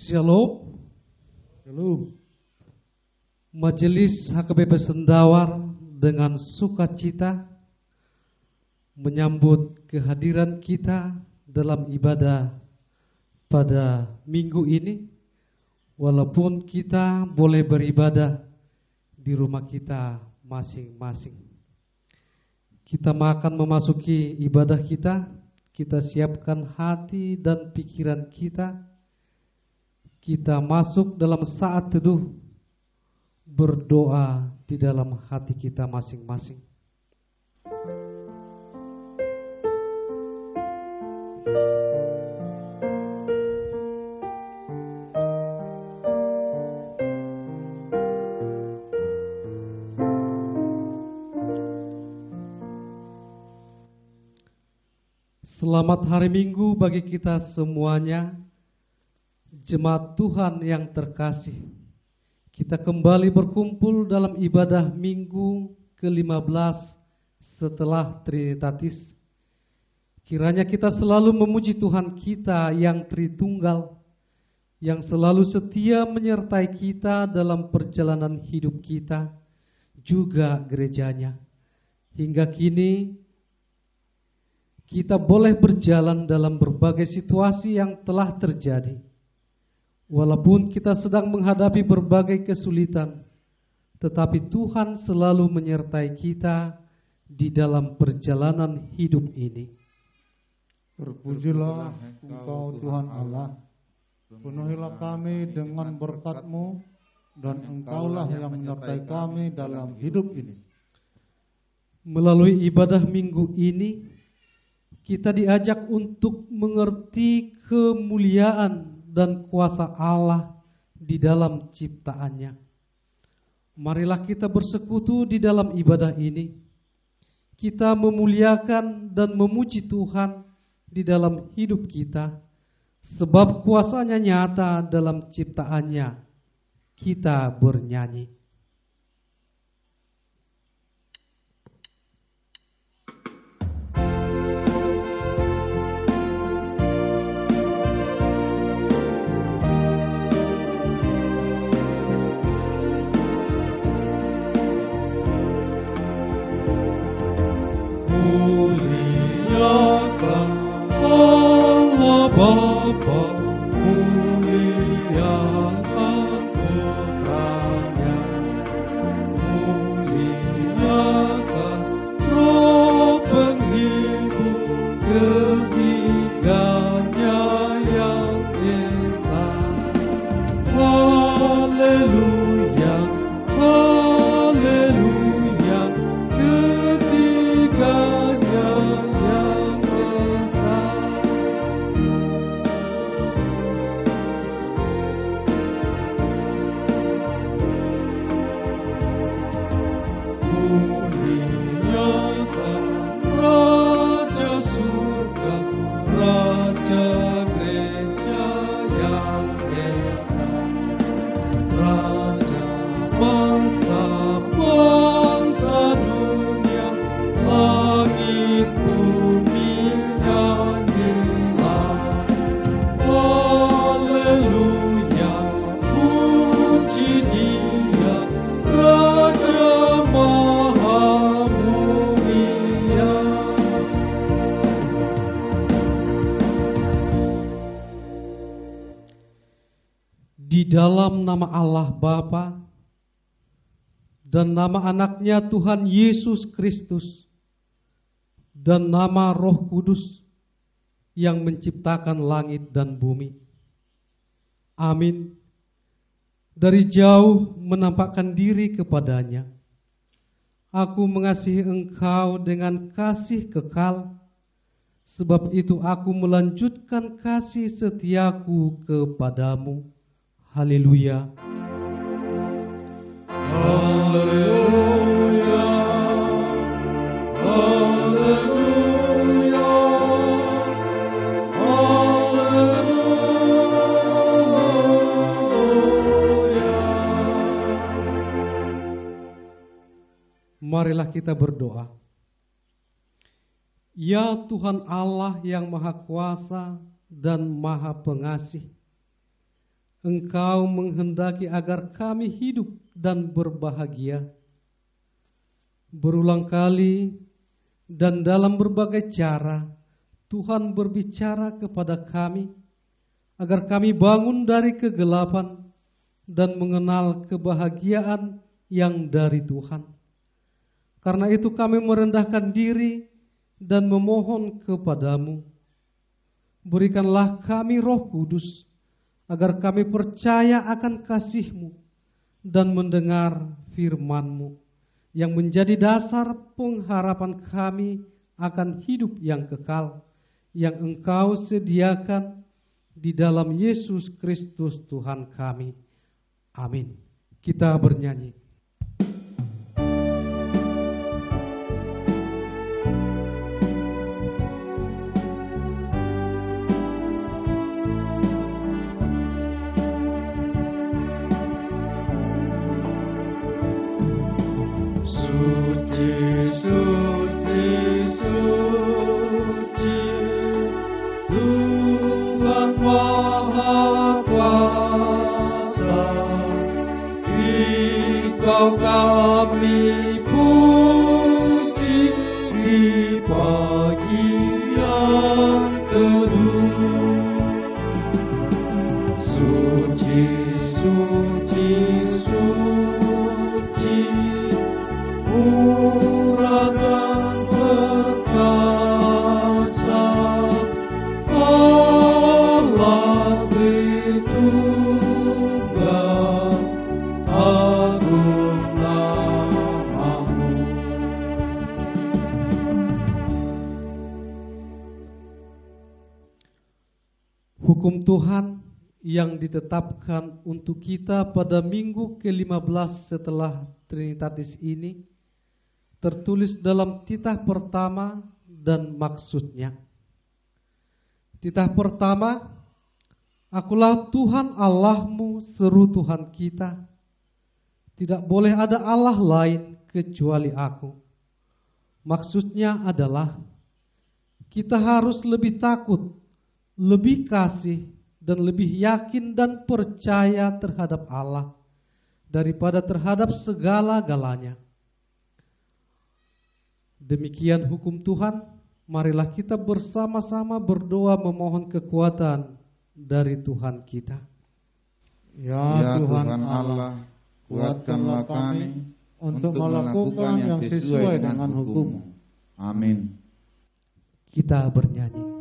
Shalom. Shalom. Majelis HKBP Sendawar dengan sukacita menyambut kehadiran kita dalam ibadah pada minggu ini. Walaupun kita boleh beribadah di rumah kita masing-masing. Kita akan memasuki ibadah kita. Kita siapkan hati dan pikiran kita. Kita masuk dalam saat teduh, berdoa di dalam hati kita masing-masing. Selamat hari Minggu bagi kita semuanya, jemaat Tuhan yang terkasih. Kita kembali berkumpul dalam ibadah minggu ke-15 setelah Trinitatis. Kiranya kita selalu memuji Tuhan kita yang Tritunggal, yang selalu setia menyertai kita dalam perjalanan hidup kita, juga gerejanya. Hingga kini kita boleh berjalan dalam berbagai situasi yang telah terjadi. Walaupun kita sedang menghadapi berbagai kesulitan, tetapi Tuhan selalu menyertai kita di dalam perjalanan hidup ini. Terpujilah Engkau Tuhan Allah, penuhilah kami dengan berkat-Mu, dan Engkaulah yang menyertai kami dalam hidup ini. Melalui ibadah minggu ini, kita diajak untuk mengerti kemuliaan dan kuasa Allah di dalam ciptaannya. Marilah kita bersekutu di dalam ibadah ini. Kita memuliakan dan memuji Tuhan di dalam hidup kita, sebab kuasanya nyata dalam ciptaannya. Kita bernyanyi. Dalam nama Allah Bapa dan nama anaknya Tuhan Yesus Kristus dan nama Roh Kudus yang menciptakan langit dan bumi. Amin. Dari jauh menampakkan diri kepadanya. Aku mengasihi engkau dengan kasih kekal, sebab itu aku melanjutkan kasih setiaku kepadamu. Haleluya. Haleluya. Haleluya. Haleluya. Marilah kita berdoa. Ya Tuhan Allah yang Maha Kuasa dan Maha Pengasih, Engkau menghendaki agar kami hidup dan berbahagia. Berulang kali dan dalam berbagai cara, Tuhan berbicara kepada kami agar kami bangun dari kegelapan dan mengenal kebahagiaan yang dari Tuhan. Karena itu kami merendahkan diri dan memohon kepadamu, berikanlah kami Roh Kudus, agar kami percaya akan kasih-Mu dan mendengar firman-Mu yang menjadi dasar pengharapan kami akan hidup yang kekal yang Engkau sediakan di dalam Yesus Kristus Tuhan kami. Amin. Kita bernyanyi. Hukum Tuhan yang ditetapkan untuk kita pada minggu ke-15 setelah Trinitatis ini tertulis dalam titah pertama dan maksudnya. Titah pertama, Akulah Tuhan Allahmu, seru Tuhan kita. Tidak boleh ada Allah lain kecuali Aku. Maksudnya adalah kita harus lebih takut, lebih kasih, dan lebih yakin dan percaya terhadap Allah daripada terhadap segala-galanya. Demikian hukum Tuhan, marilah kita bersama-sama berdoa memohon kekuatan dari Tuhan kita. Ya Tuhan Allah, kuatkanlah kami untuk melakukan yang sesuai dengan hukum-Mu. Amin. Kita bernyanyi.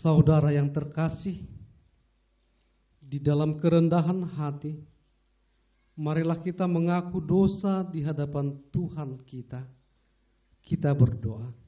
Saudara yang terkasih, di dalam kerendahan hati, marilah kita mengaku dosa di hadapan Tuhan kita. Kita berdoa.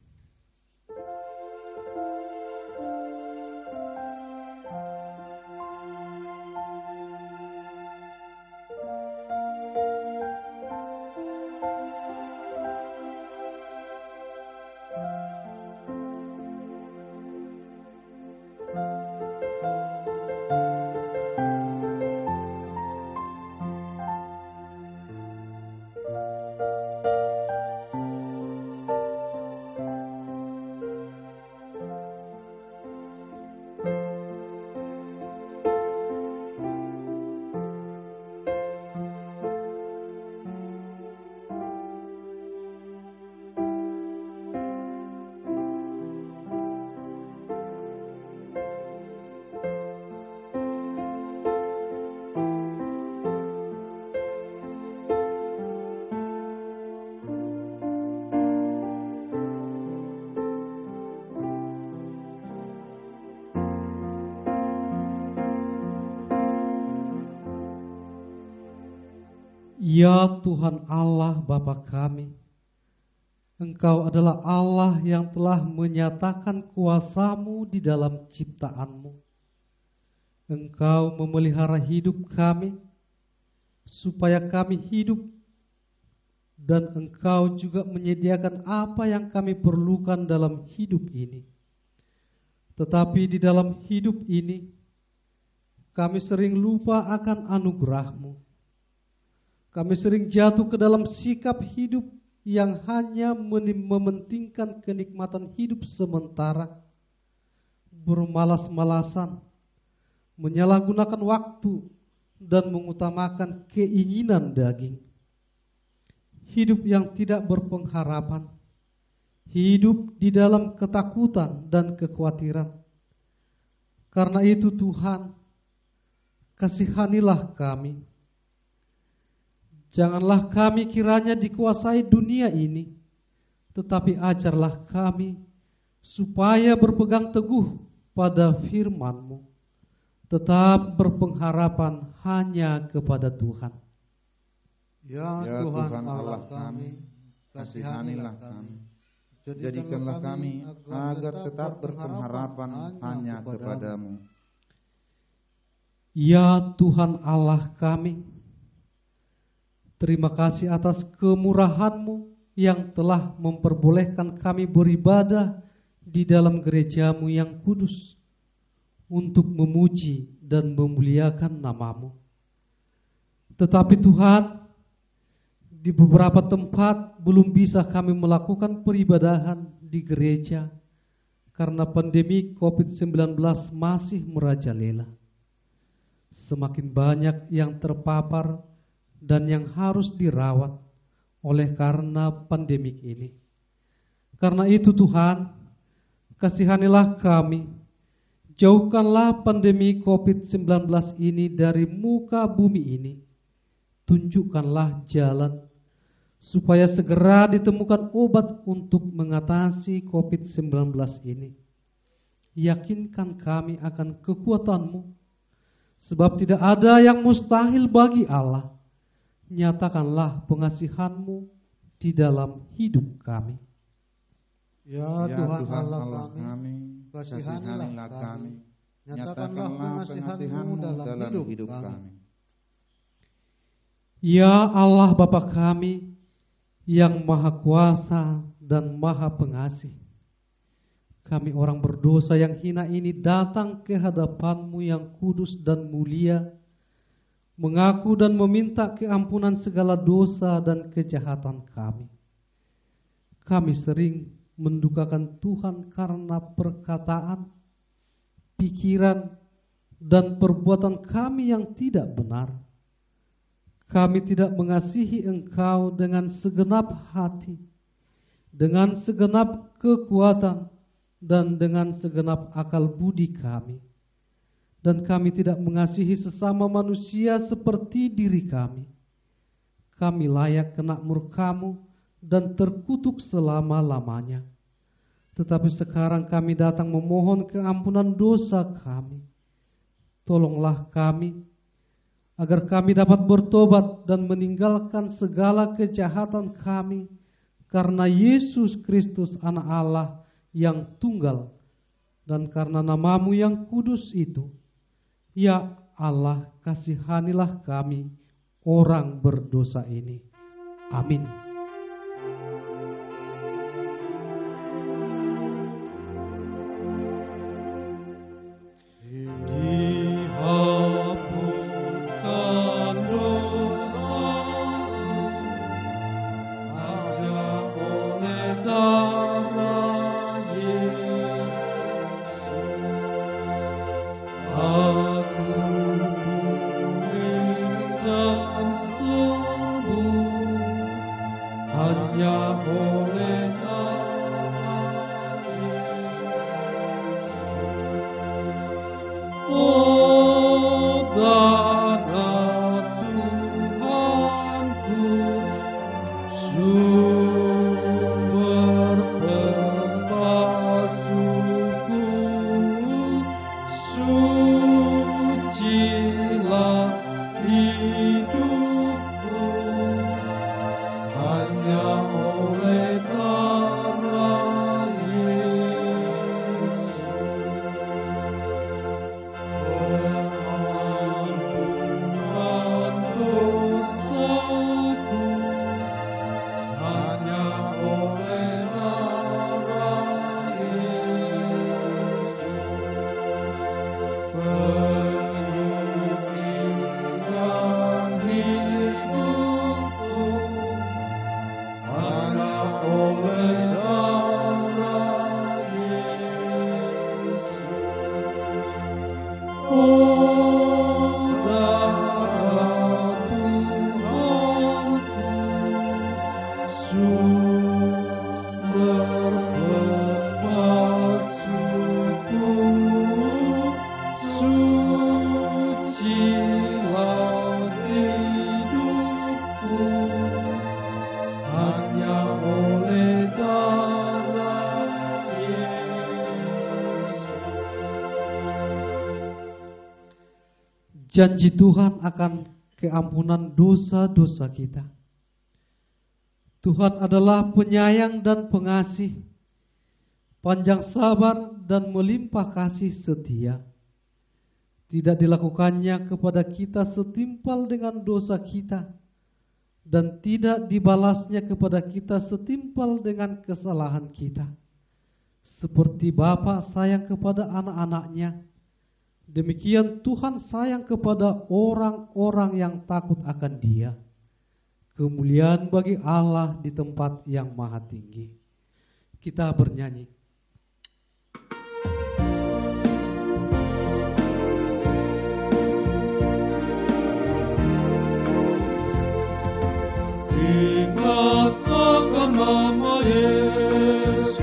Ya Tuhan Allah Bapa kami, Engkau adalah Allah yang telah menyatakan kuasa-Mu di dalam ciptaan-Mu. Engkau memelihara hidup kami, supaya kami hidup, dan Engkau juga menyediakan apa yang kami perlukan dalam hidup ini. Tetapi di dalam hidup ini, kami sering lupa akan anugerah-Mu. Kami sering jatuh ke dalam sikap hidup yang hanya mementingkan kenikmatan hidup sementara, bermalas-malasan, menyalahgunakan waktu, dan mengutamakan keinginan daging. Hidup yang tidak berpengharapan, hidup di dalam ketakutan dan kekhawatiran. Karena itu Tuhan, kasihanilah kami. Janganlah kami kiranya dikuasai dunia ini, tetapi ajarlah kami supaya berpegang teguh pada firman-Mu, tetap berpengharapan hanya kepada Tuhan. Ya Tuhan Allah kami, kasihanilah kami. Jadikanlah kami agar tetap berpengharapan hanya kepada-Mu. Ya Tuhan Allah kami, terima kasih atas kemurahan-Mu yang telah memperbolehkan kami beribadah di dalam gereja-Mu yang kudus untuk memuji dan memuliakan nama-Mu. Tetapi Tuhan, di beberapa tempat belum bisa kami melakukan peribadahan di gereja karena pandemi COVID-19 masih merajalela. Semakin banyak yang terpapar dan yang harus dirawat oleh karena pandemik ini. Karena itu Tuhan, kasihanilah kami, jauhkanlah pandemi COVID-19 ini dari muka bumi ini. Tunjukkanlah jalan supaya segera ditemukan obat untuk mengatasi COVID-19 ini. Yakinkan kami akan kekuatan-Mu, sebab tidak ada yang mustahil bagi Allah. Nyatakanlah pengasihan-Mu di dalam hidup kami. Ya Tuhan Allah kami, kasihanilah kami. Nyatakanlah pengasihan-Mu dalam hidup kami. Ya Allah Bapa kami, yang Maha Kuasa dan Maha Pengasih, kami orang berdosa yang hina ini datang ke hadapan-Mu yang kudus dan mulia, mengaku dan meminta keampunan segala dosa dan kejahatan kami. Kami sering mendukakan Tuhan karena perkataan, pikiran, dan perbuatan kami yang tidak benar. Kami tidak mengasihi Engkau dengan segenap hati, dengan segenap kekuatan, dan dengan segenap akal budi kami. Dan kami tidak mengasihi sesama manusia seperti diri kami. Kami layak kena murka-Mu dan terkutuk selama-lamanya. Tetapi sekarang kami datang memohon keampunan dosa kami. Tolonglah kami, agar kami dapat bertobat dan meninggalkan segala kejahatan kami karena Yesus Kristus Anak Allah yang tunggal dan karena nama-Mu yang kudus itu. Ya Allah, kasihanilah kami orang berdosa ini. Amin. janji Tuhan akan keampunan dosa-dosa kita. Tuhan adalah penyayang dan pengasih, panjang sabar dan melimpah kasih setia. Tidak dilakukannya kepada kita setimpal dengan dosa kita, dan tidak dibalasnya kepada kita setimpal dengan kesalahan kita. Seperti Bapa sayang kepada anak-anaknya, demikian Tuhan sayang kepada orang-orang yang takut akan Dia. Kemuliaan bagi Allah di tempat yang maha tinggi. Kita bernyanyi. Ingat akan nama Yesus,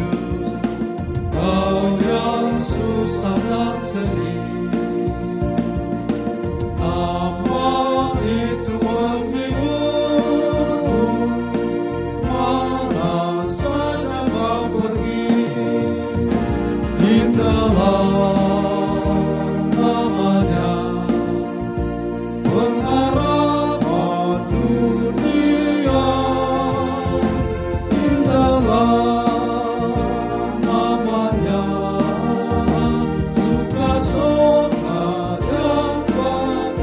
Kau yang susah dan sedih. Nama itu menghibur, mana saja kau pergi. Indahlah namanya, pengharapan dunia. Indahlah namanya, suka-suka yang bakal.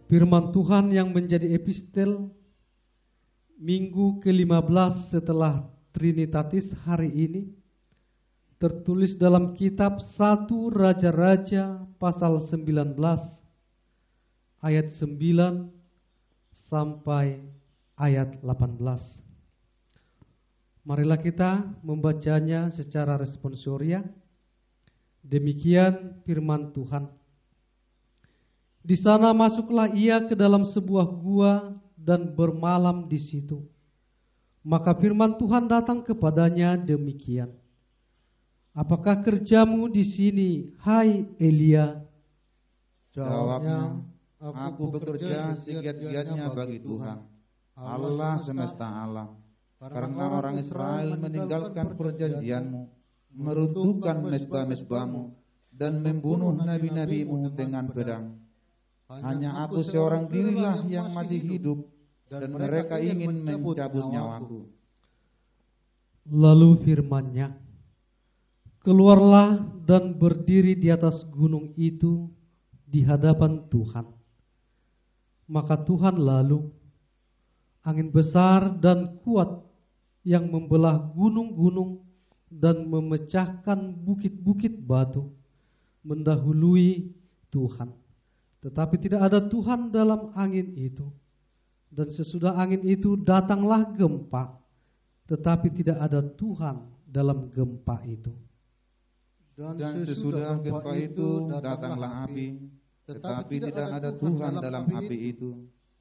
Firman Tuhan yang menjadi epistel minggu ke-15 setelah Trinitatis hari ini tertulis dalam kitab 1 Raja-Raja pasal 19 ayat 9 sampai ayat 18. Marilah kita membacanya secara responsoria. Demikian firman Tuhan. Di sana masuklah ia ke dalam sebuah gua dan bermalam di situ. Maka firman Tuhan datang kepadanya demikian. Apakah kerjamu di sini, hai Elia? Jawabnya, aku bekerja segiat-giatnya bagi Tuhan, Allah semesta alam. Karena orang Israel meninggalkan perjanjianmu, meruntuhkan mezbah-mezbahmu, dan membunuh nabi-nabimu dengan pedang. Hanya aku seorang dirilah yang masih hidup, dan mereka ingin mencabut nyawaku. Lalu firman-Nya, keluarlah dan berdiri di atas gunung itu di hadapan Tuhan. Maka Tuhan lalu, angin besar dan kuat yang membelah gunung-gunung dan memecahkan bukit-bukit batu, mendahului Tuhan. Tetapi tidak ada Tuhan dalam angin itu. Dan sesudah angin itu datanglah gempa, tetapi tidak ada Tuhan dalam gempa itu. Dan sesudah gempa itu datanglah api, tetapi tidak ada Tuhan dalam api itu.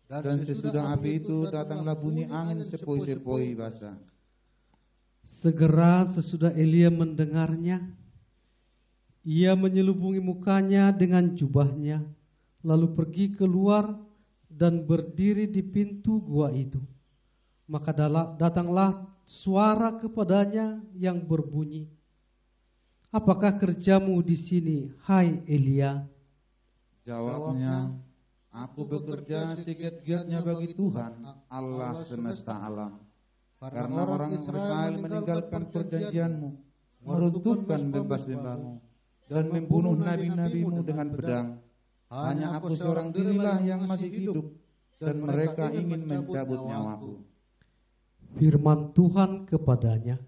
Dan sesudah api itu datanglah bunyi angin sepoi-sepoi basah. Segera sesudah Elia mendengarnya, ia menyelubungi mukanya dengan jubahnya, lalu pergi keluar dan berdiri di pintu gua itu. Maka datanglah suara kepadanya yang berbunyi, apakah kerjamu di sini, hai Elia? Jawabnya, aku bekerja segiat-giatnya bagi Tuhan, Allah semesta alam. Karena orang Israel meninggalkan perjanjianmu, meruntuhkan bebas-bebasmu, dan membunuh nabi-nabimu dengan pedang. Hanya aku seorang dirilah yang masih hidup, dan mereka ingin mencabut nyawaku. Firman Tuhan kepadanya,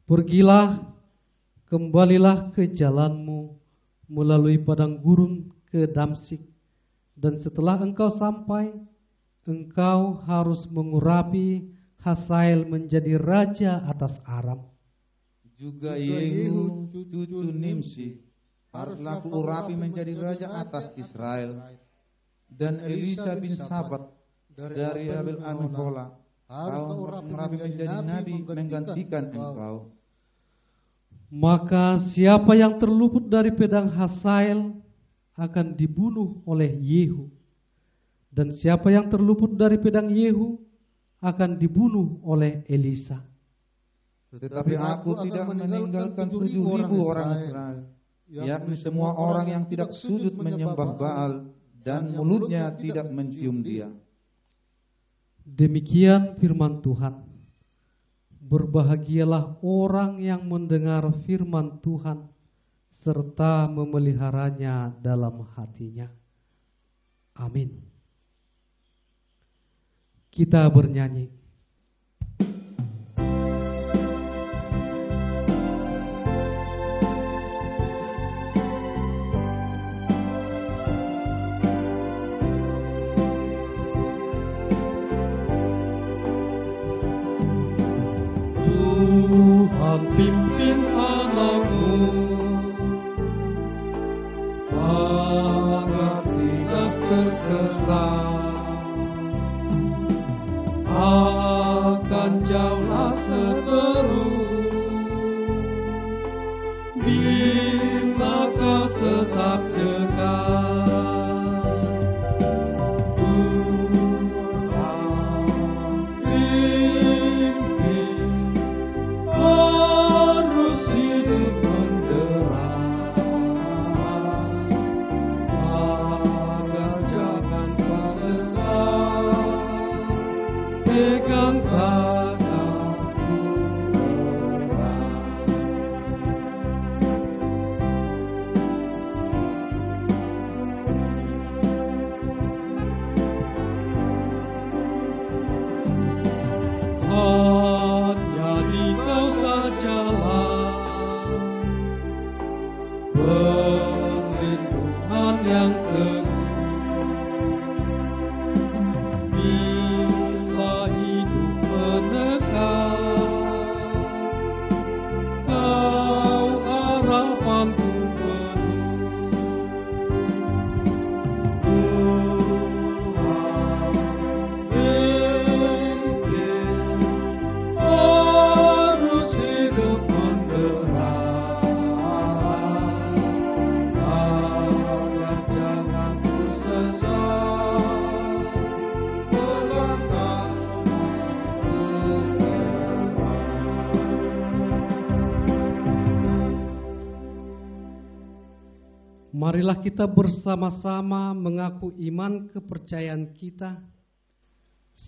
pergilah, kembalilah ke jalanmu melalui padang gurun ke Damsyik, dan setelah engkau sampai, engkau harus mengurapi Hazael menjadi raja atas Aram. Juga Yehu cucu Nimsi haruslah kuurapi menjadi raja atas Israel, dan Elisa bin Safat dari Abel Amihola kau merapi menjadi nabi menggantikan engkau. Maka siapa yang terluput dari pedang Hazael akan dibunuh oleh Yehu, dan siapa yang terluput dari pedang Yehu akan dibunuh oleh Elisa. Tetapi aku tidak meninggalkan 7.000 orang Israel, yakni semua orang yang tidak sujud menyembah Baal dan mulutnya tidak mencium dia. Demikian firman Tuhan. Berbahagialah orang yang mendengar firman Tuhan serta memeliharanya dalam hatinya. Amin. Kita bernyanyi. Tuhan pimpin anakmu agar tidak tersesat, akan jauhlah seteru bila kau tetap dekat. Hanya Dikau sajalah perlindungan yang teguh. Bila hidup menekan, Kau harapanku penuh. Marilah kita bersama-sama mengaku iman kepercayaan kita,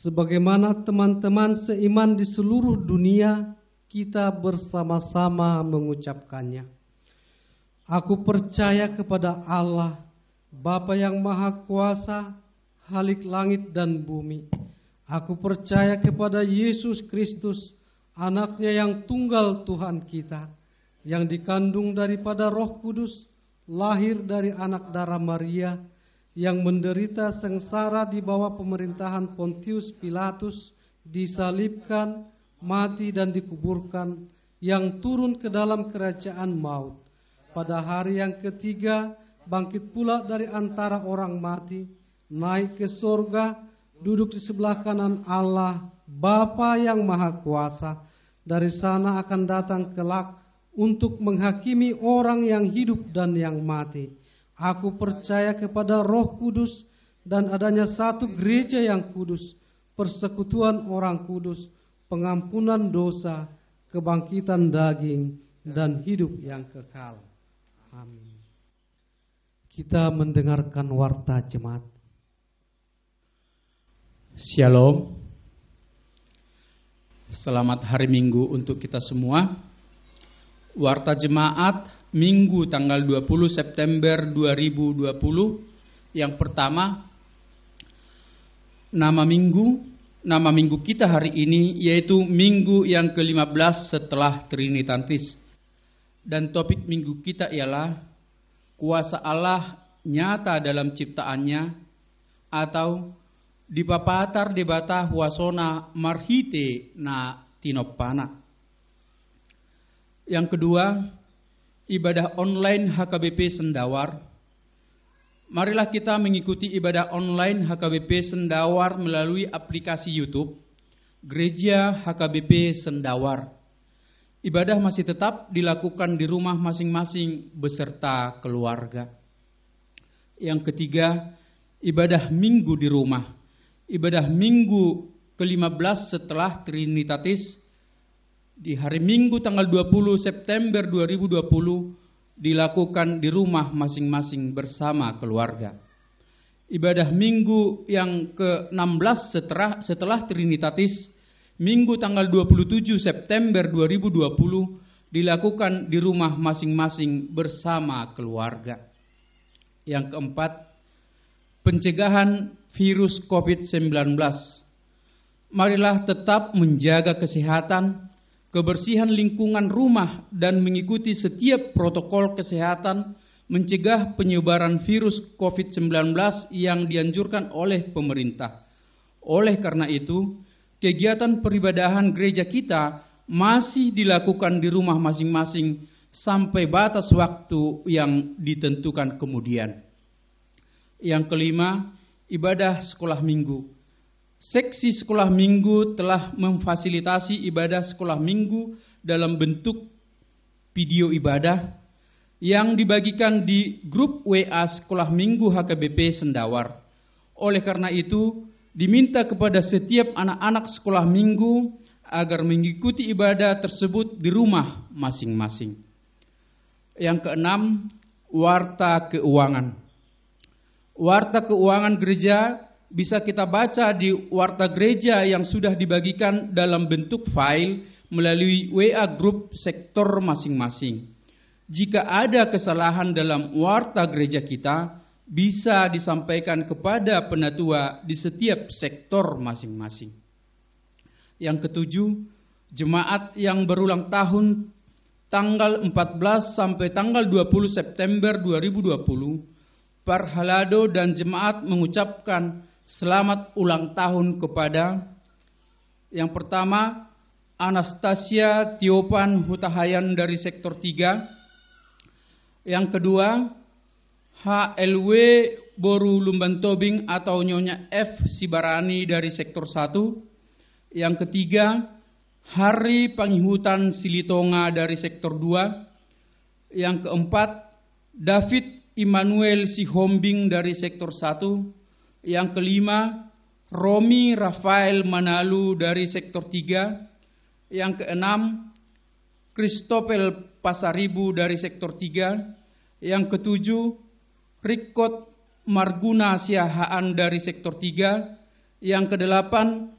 sebagaimana teman-teman seiman di seluruh dunia kita bersama-sama mengucapkannya. Aku percaya kepada Allah, Bapa yang Maha Kuasa, Khalik langit dan bumi. Aku percaya kepada Yesus Kristus, Anaknya yang tunggal Tuhan kita, yang dikandung daripada Roh Kudus, lahir dari anak darah Maria, yang menderita sengsara di bawah pemerintahan Pontius Pilatus, disalibkan, mati dan dikuburkan, yang turun ke dalam kerajaan maut. Pada hari yang ketiga, bangkit pula dari antara orang mati, naik ke surga, duduk di sebelah kanan Allah, Bapa yang Maha Kuasa. Dari sana akan datang kelak untuk menghakimi orang yang hidup dan yang mati. Aku percaya kepada Roh Kudus dan adanya satu gereja yang kudus, persekutuan orang kudus, pengampunan dosa, kebangkitan daging, dan hidup yang kekal. Amin. Kita mendengarkan warta jemaat. Shalom. Selamat hari Minggu untuk kita semua. Warta Jemaat Minggu tanggal 20 September 2020. Yang pertama, nama minggu kita hari ini yaitu minggu yang ke-15 setelah Trinitatis. Dan topik minggu kita ialah kuasa Allah nyata dalam ciptaannya, atau dipapatar debata huasona marhite na tinopana. Yang kedua, ibadah online HKBP Sendawar. Marilah kita mengikuti ibadah online HKBP Sendawar melalui aplikasi YouTube Gereja HKBP Sendawar. Ibadah masih tetap dilakukan di rumah masing-masing beserta keluarga. Yang ketiga, ibadah minggu di rumah. Ibadah minggu ke-15 setelah Trinitatis di hari Minggu tanggal 20 September 2020 dilakukan di rumah masing-masing bersama keluarga. Ibadah Minggu yang ke-16 setelah Trinitatis, Minggu tanggal 27 September 2020 dilakukan di rumah masing-masing bersama keluarga. Yang keempat, pencegahan virus COVID-19. Marilah tetap menjaga kesehatan, kebersihan lingkungan rumah dan mengikuti setiap protokol kesehatan mencegah penyebaran virus COVID-19 yang dianjurkan oleh pemerintah. Oleh karena itu, kegiatan peribadahan gereja kita masih dilakukan di rumah masing-masing sampai batas waktu yang ditentukan kemudian. Yang kelima, ibadah sekolah minggu. Seksi sekolah minggu telah memfasilitasi ibadah sekolah minggu dalam bentuk video ibadah yang dibagikan di grup WA Sekolah Minggu HKBP Sendawar. Oleh karena itu, diminta kepada setiap anak-anak sekolah minggu agar mengikuti ibadah tersebut di rumah masing-masing. Yang keenam, warta keuangan. Warta keuangan gereja bisa kita baca di warta gereja yang sudah dibagikan dalam bentuk file melalui WA grup sektor masing-masing. Jika ada kesalahan dalam warta gereja kita, bisa disampaikan kepada penatua di setiap sektor masing-masing. Yang ketujuh, jemaat yang berulang tahun tanggal 14 sampai tanggal 20 September 2020, Parhalado dan jemaat mengucapkan selamat ulang tahun kepada yang pertama, Anastasia Tiopan Hutahayan dari sektor 3. Yang kedua, HLW Boru Lumban Tobing atau Nyonya F Sibarani dari sektor 1. Yang ketiga, Hari Pangihutan Silitonga dari sektor 2. Yang keempat, David Immanuel Sihombing dari sektor 1. Yang kelima, Romi Rafael Manalu dari sektor 3. Yang keenam, Kristopel Pasaribu dari sektor 3. Yang ketujuh, Rikot Marguna Siahaan dari sektor 3. Yang kedelapan,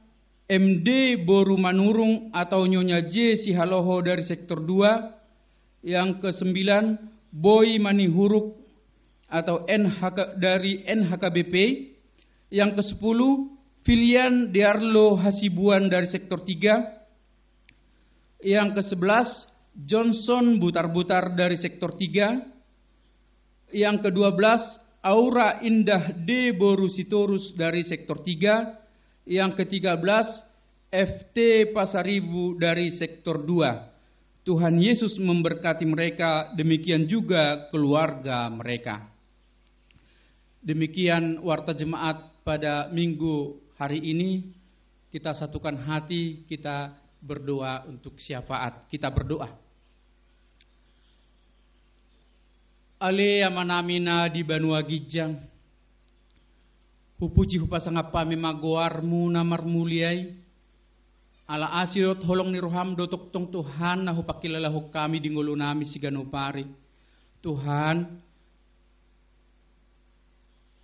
MD Boru Manurung atau Nyonya J Sihaloho dari sektor 2. Yang kesembilan, Boy Manihuruk atau dari NHKBP. Yang ke-10, Filian Diarlo Hasibuan dari sektor 3. Yang ke-11, Johnson Butar-Butar dari sektor 3. Yang ke-12, Aura Indah D Boru Sitorus dari sektor 3. Yang ke-13, FT Pasaribu dari sektor 2. Tuhan Yesus memberkati mereka, demikian juga keluarga mereka. Demikian warta jemaat pada minggu hari ini. Kita satukan hati, kita berdoa untuk syafaat. Kita berdoa. Ale amanamina di Banua Gijang. Hupuji hupasanga pami magoarmu namar muliai. Ala asiot holong ni roham dotok tong Tuhan na hupakilalaho kami di ngulo nami si ganupari. Tuhan,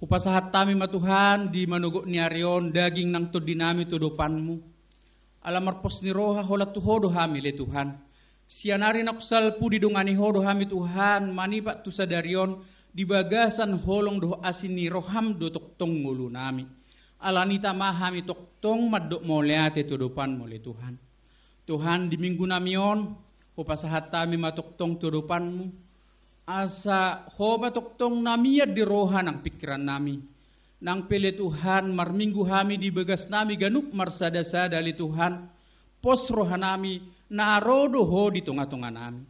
upasahat tami matuhan di manugok ni Arion daging nang to dinami to dopanmu. Alamarpos ni roha holat tu hodo hami le Tuhan. Sianari nakusal pu di dongani hodo hami Tuhan manipak tu sadarion di bagasan holong doh asin ni roham do toktong ngulu nami. Alanita mahami toktong madok moleate to dopan mole Tuhan. Tuhan di minggu namion upasahat tami matoktong to dopanmu. Asa hoba toktong namiyad di roha ng pikiran nami. Nang pili Tuhan marminggu hami di bagas nami ganuk marsada-sada li Tuhan. Pos roha nami naarodo ho di tunga-tunga nami.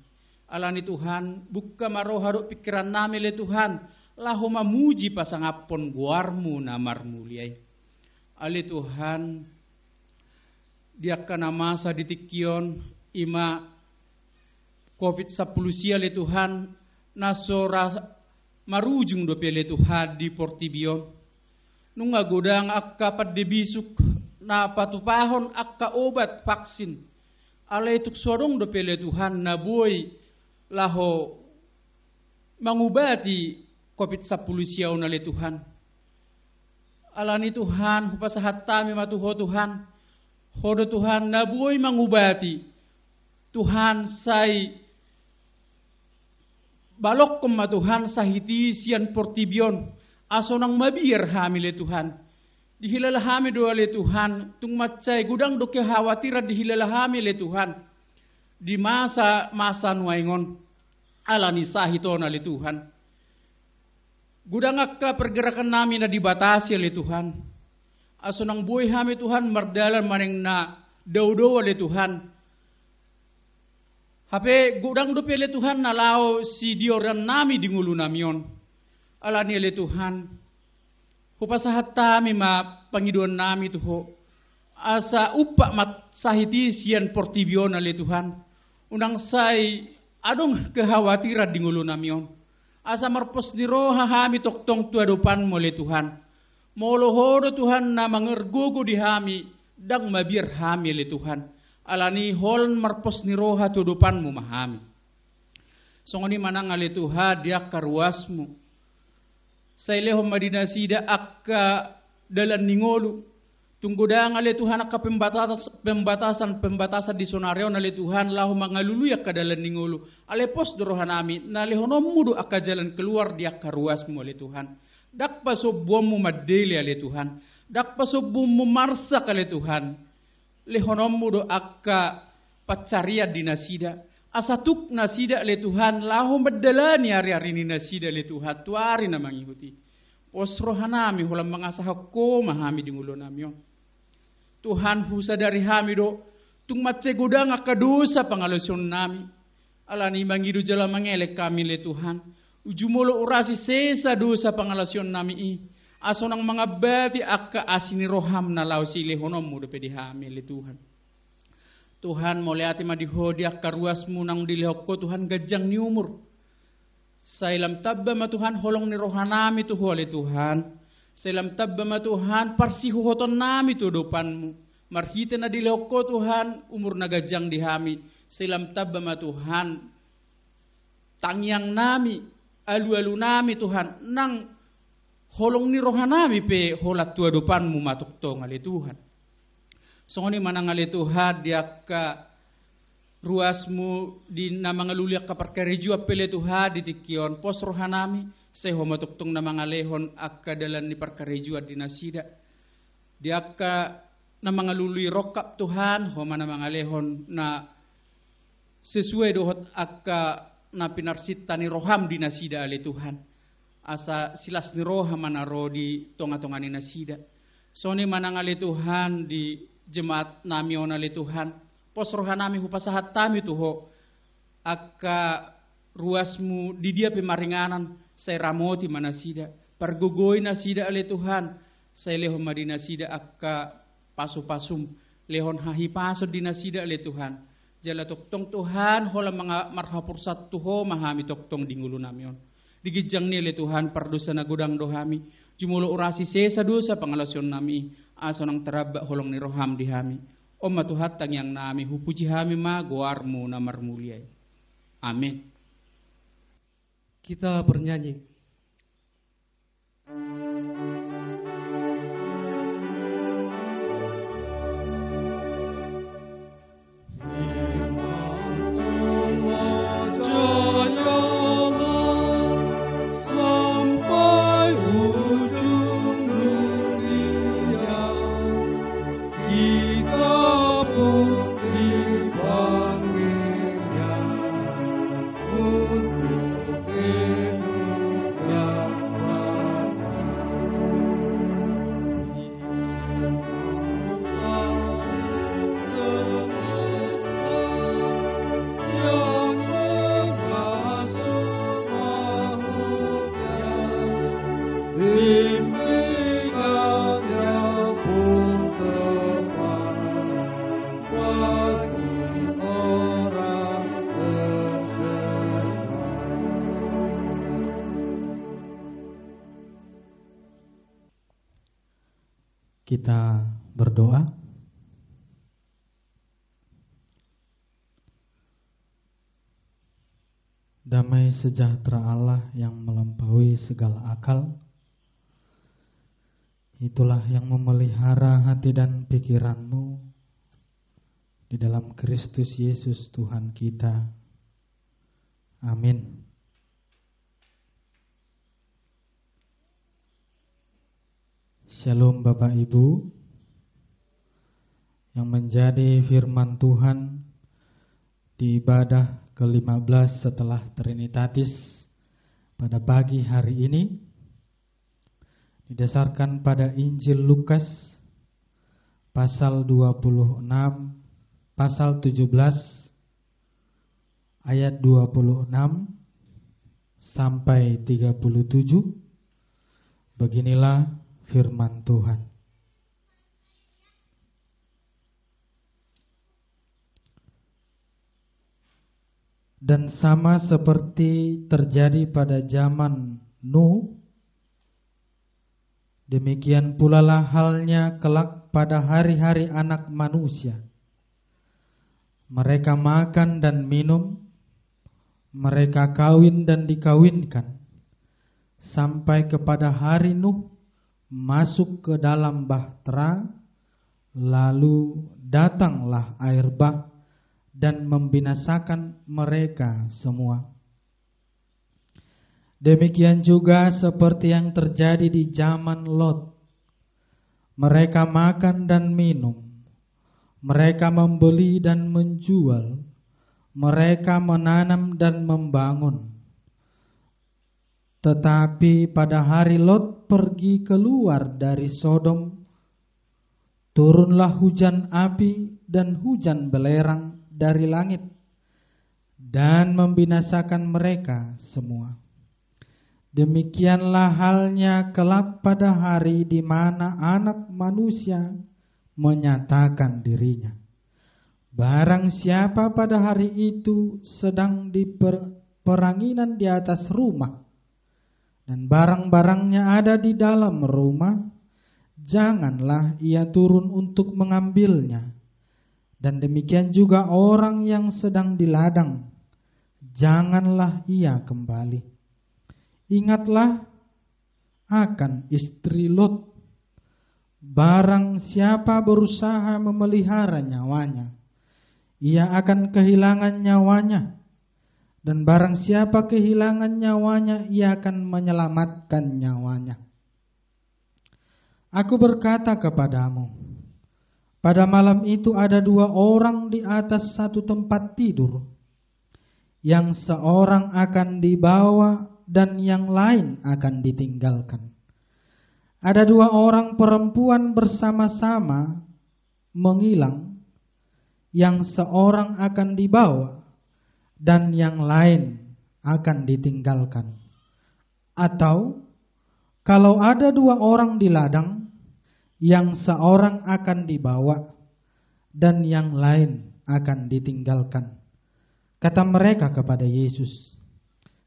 Alani Tuhan buka maroha do pikiran nami li Tuhan. Laho mamuji pasangapon guarmu na marmuliay. Ali Tuhan dia kana masa ditikyon ima COVID-19 li Tuhan. Nasora marujung do pele Tuhan di Portibion. Nung agodang akka padebisuk na patupahon akka obat vaksin. Alai tuk sorong do pele Tuhan na boy laho mangubati COVID-10 siyaw na le Tuhan. Alani Tuhan, hupasahat tami matuho Tuhan. Hodo Tuhan na boy mangubati. Tuhan say balok kum matuhan sa hitisian portibyon. Aso nang mabir hamile Tuhan. Dihilalahami doa le Tuhan, tung macay gudang do kekhawatiran dihilalahami le Tuhan. Di masa nuaingon, alani sahito na le Tuhan. Gudang akka pergerakan namin na dibatasi le Tuhan. Aso nang buhay hami Tuhan, mardalan maneng na daw-daw le Tuhan. Hape gudang do le Tuhan nalao si dioran nami dingulu namion. Alani le Tuhan. Hupasahat tami ma pangiduan nami tuho. Asa upa mat sahiti sian portibyon ale Tuhan. Unang say adong kekhawatiran di ngulo namion. Asa marpos ni roha hami toktong tuadupan mo le Tuhan. Molohodo Tuhan na mangergugo di hami dang mabir hami le Tuhan. Alani hol marpos ni roha tuadupan mo mahami. Songoni manang ale Tuhan dia karuasmu. Sa ilehom madinasida akka dalan ningolu. Tunggudang ale Tuhan akka pembatasan di sonareo na le Tuhan lahu mangaluluyak ka dalan ningolu. Ale pos dorohan nami na lehonom mudu akka jalan keluar di akka ruas mo ale Tuhan. Dak pasobom mo madeli ale Tuhan. Dak pasobom mo marsak ale Tuhan. Lehonom mudu akka pacaria di nasida. Asatuk nasida le Tuhan lahu medalani hari-hari ni nasida le Tuhan tuari na mangikuti. Pos rohanami hulam mangasah ko mahami di ngulo namyo. Tuhan husa dari hami do tung matse gudang akadusa pangalusyon nami. Alani mangidu jala mangelek kami le Tuhan. Ujumulo urasi sesa dosa pangalusyon nami i. Aso nang mga bati akka asini roham na lau sile honom mo do pedi hami le Tuhan. Tuhan moliati madihodi akaruasmu nang dilihok ko Tuhan gajang ni umur. Sa ilam tabba matuhan holong ni rohanami tu hole Tuhan. Sa ilam tabba matuhan parsihuhoton nami tu dopanmu. Marhita na dilihok ko Tuhan umur na gajang dihami. Sa ilam tabba matuhan tangyang nami alu-alu nami Tuhan nang holong ni rohanami pe holat tu dopanmu matuktong ali Tuhan. Songoni manangali Tuhan dia ka ruasmu di na mga luliak ka parkareju apele Tuhan di tikion pos rohanami seho matuktong na mga lehon akadalan ni parkareju di nasida. Dia ka na mga lului rokap Tuhan ho mana mga lehon na sesuai dohot akka na pinarsita ni roham di nasida ale Tuhan. Asa silas ni roham manaro di tonga-tonga ni nasida. Soni manangali Tuhan di jemaat nami ona le Tuhan pos rohanami hupasahat tami tuho akka ruasmu di dia pemaringanan say ramoti manasida pargogoy nasida ale Tuhan say lehon madinasida akka pasu-pasum lehon hahipaso dinasida ale Tuhan jala toktong Tuhan hola mga marhapursat tuho mahami toktong dingulo namion digijang ni ale Tuhan pardosa na gudang dohami jumulo urasi sesa dosa pangalasyon nami aso nang terabak holong ni roham di hami. O matuhatang yang nami hupuji hami ma goarmu na marmuliay. Amin. Kita bernyanyi. Kita berdoa. Damai sejahtera Allah yang melampaui segala akal, itulah yang memelihara hati dan pikiranmu di dalam Kristus Yesus Tuhan kita. Amin. Shalom Bapak Ibu, yang menjadi firman Tuhan di ibadah ke-15 setelah Trinitatis pada pagi hari ini didasarkan pada Injil Lukas pasal 26, pasal 17 ayat 26 sampai 37. Beginilah firman Tuhan. Dan sama seperti terjadi pada zaman Nuh, demikian pula lah halnya kelak pada hari-hari anak manusia. Mereka makan dan minum, mereka kawin dan dikawinkan, sampai kepada hari Nuh masuk ke dalam bahtera, lalu datanglah air bah dan membinasakan mereka semua. Demikian juga seperti yang terjadi di zaman Lot. Mereka makan dan minum, mereka membeli dan menjual, mereka menanam dan membangun. Tetapi pada hari Lot pergi keluar dari Sodom, turunlah hujan api dan hujan belerang dari langit dan membinasakan mereka semua. Demikianlah halnya kelak pada hari di mana anak manusia menyatakan dirinya. Barang siapa pada hari itu sedang di peranginan di atas rumah dan barang-barangnya ada di dalam rumah, janganlah ia turun untuk mengambilnya. Dan demikian juga orang yang sedang di ladang, janganlah ia kembali. Ingatlah akan istri Lot. Barang siapa berusaha memelihara nyawanya, ia akan kehilangan nyawanya. Dan barang siapa kehilangan nyawanya, ia akan menyelamatkan nyawanya. Aku berkata kepadamu, pada malam itu ada dua orang di atas satu tempat tidur, yang seorang akan dibawa dan yang lain akan ditinggalkan. Ada dua orang perempuan bersama-sama menghilang, yang seorang akan dibawa dan yang lain akan ditinggalkan. Atau kalau ada dua orang di ladang, yang seorang akan dibawa dan yang lain akan ditinggalkan. Kata mereka kepada Yesus,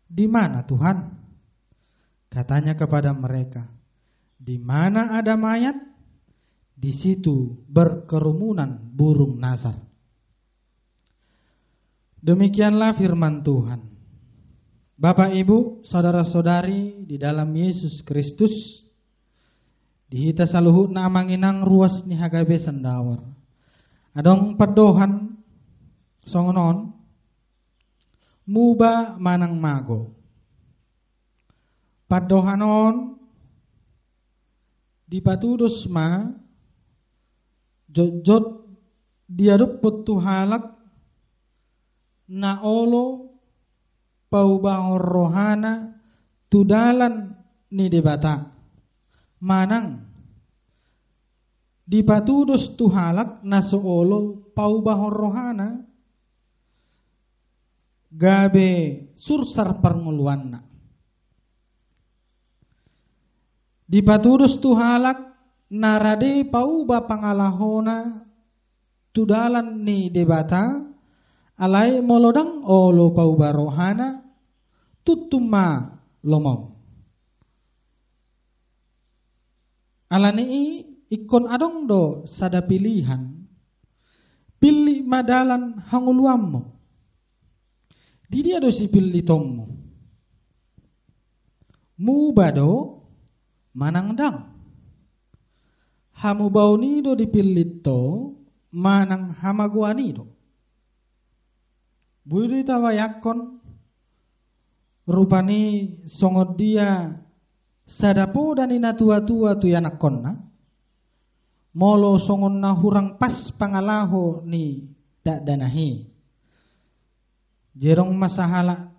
"Di mana Tuhan?" Katanya kepada mereka, "Di mana ada mayat, di situ berkerumunan burung nazar." Demikianlah firman Tuhan. Bapak, Ibu, saudara-saudari di dalam Yesus Kristus, dihita saluhut na manginang ruas ni hagabe sandawar. Adong padohan songonon muba manang mago. Padohanon di patudos ma jojot diadup petuhalak na olo paubahor rohana tudalan ni debata. Manang di patudos tuhalak na soolo paubahor rohana gabe sursar parnguluanna. Di patudos tuhalak narade pauba pangalahona tudalan ni debata alai molodang olo pauba rohana tutuma lomom. Alani ikon adong do sada pilihan, pilih madalan hanguluammo. Dia do sipil litommu. Mu bado manangdang. Hamu bau nido dipilito manang hamaguanido. Budi tawayakon rupani songod dia sadapo dan ina tua-tua tu yanakon na. Molo songon na hurang pas pangalaho ni dakdanahi. Jerong masahala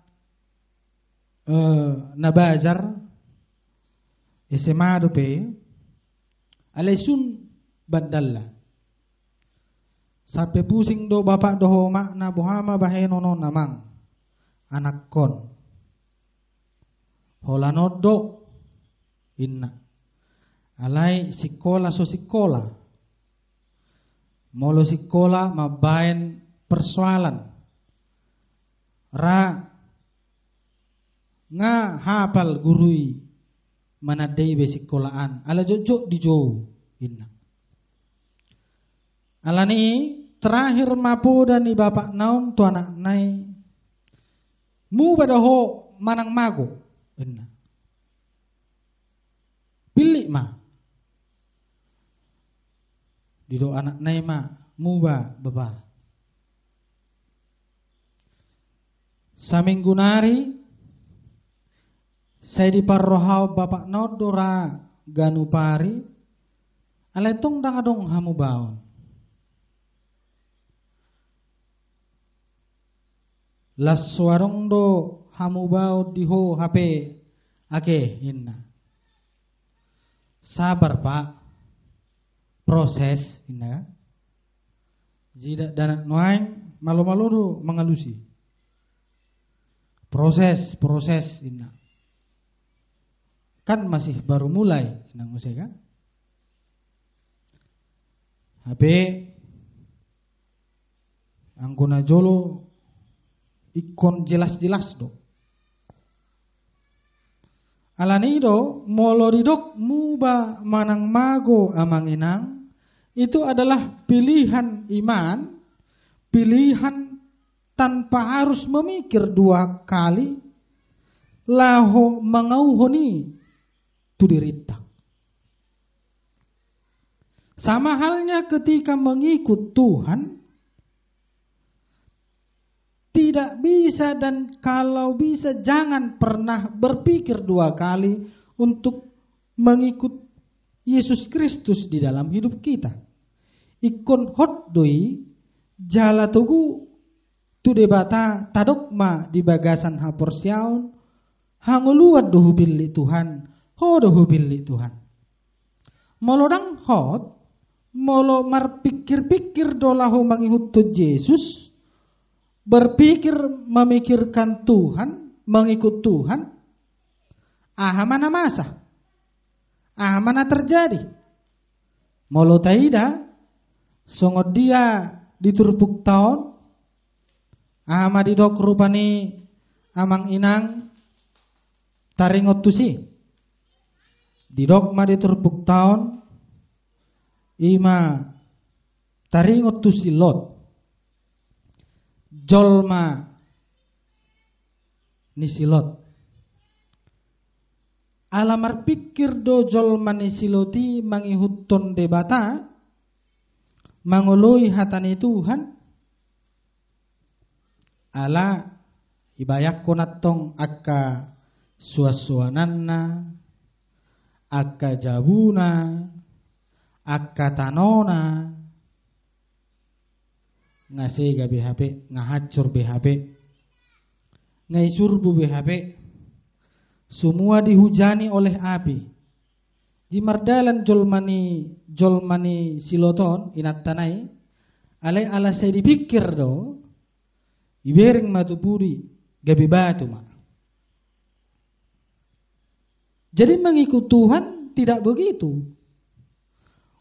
nabajar SMA pe alaisun badalla. Sampai pusing do bapak doho makna buhama bahenono namang anak kon. Holanodo inna. Alai sikola so sikola. Molo sikola mabain persoalan. Ra nga hafal gurui manadai be sikolaan. Ala jojo dijo inna. Alani terakhir mapu dan ni bapak naun tu anak nai mu badaho manang mago inna. Pilih ma dido anak nai ma muba baba. Saminggu nari saya di parrohau bapak nodora ganupari aletong dang adong hamu baon. Las suarong do hamu bau diho HP ake inna. Sabar pak, proses inna. Jida danak noain malu-malu do mengalusi. Proses inna. Kan masih baru mulai inna ngusai kan. HP angguna jolo ikon jelas-jelas do. Alani do moloridok muba manang mago amang inang itu adalah pilihan iman, pilihan tanpa harus memikir dua kali laho mangauhoni tu dirita. Sama halnya ketika mengikut Tuhan, tidak bisa dan kalau bisa jangan pernah berpikir dua kali untuk mengikut Yesus Kristus di dalam hidup kita. Ikon hot doi jala tugu tu debata tadokma di bagasan haporsiaun hanguluat dohu pilih Tuhan ho dohu pilih Tuhan. Molodang hot molo marpikir-pikir dolahu mengikut Yesus. Berpikir memikirkan Tuhan, mengikut Tuhan, mana masa, mana terjadi. Molo taida, songod dia diturpuk tahun, didok rupani amang inang taringot tusi. Didok ma diturpuk tahun, ima taringot tusi lot. Jolma nisilot. Alamar pikir do jolma nisiloti mangihutton debata mangului hatani Tuhan. Ala ibayak konatong akka suasuananna, akka jabuna, akka tanona. Ngasih ga BHP, ngahacur BHP, ngaisurbu BHP, semua dihujani oleh api. Di mardalan jolmani siloton inat tanai, alai ala saya dipikir do, ibering matupuri gabi batu mak. Jadi mengikut Tuhan tidak begitu.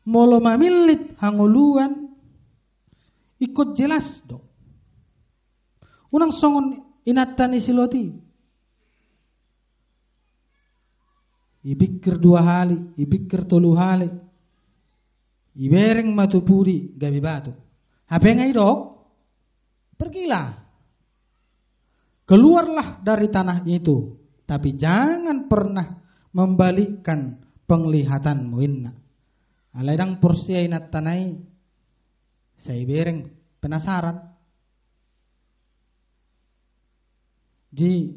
Molo mamilit hanguluan. Ikut jelas do. Unang songon inatani siloti. Ibikir dua hali, ibikir tolu hali. Ibereng matupuri gabi batu. Hape ngai dok? Pergilah. keluarlah dari tanah itu, tapi jangan pernah membalikkan penglihatanmu inna. Alaidang porsia inat tanai, saya bereng penasaran. Di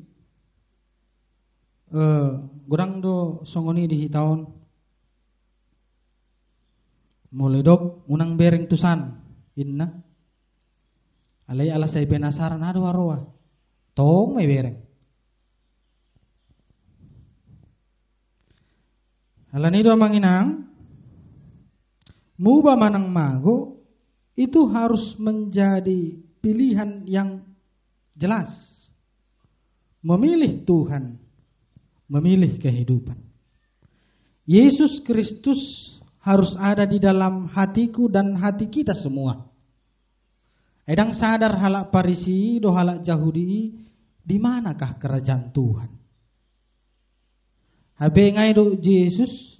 gurang do songoni di hitaon mulai dok unang bereng tusan inna. Alai ala saya penasaran aduh arwah tong may bereng. Alani do manginang muba manang mago itu harus menjadi pilihan yang jelas. Memilih Tuhan, memilih kehidupan. Yesus Kristus harus ada di dalam hatiku dan hati kita semua. Edang sadar halak Parisi do halak Yahudi, di manakah kerajaan Tuhan? Habe ngai do Yesus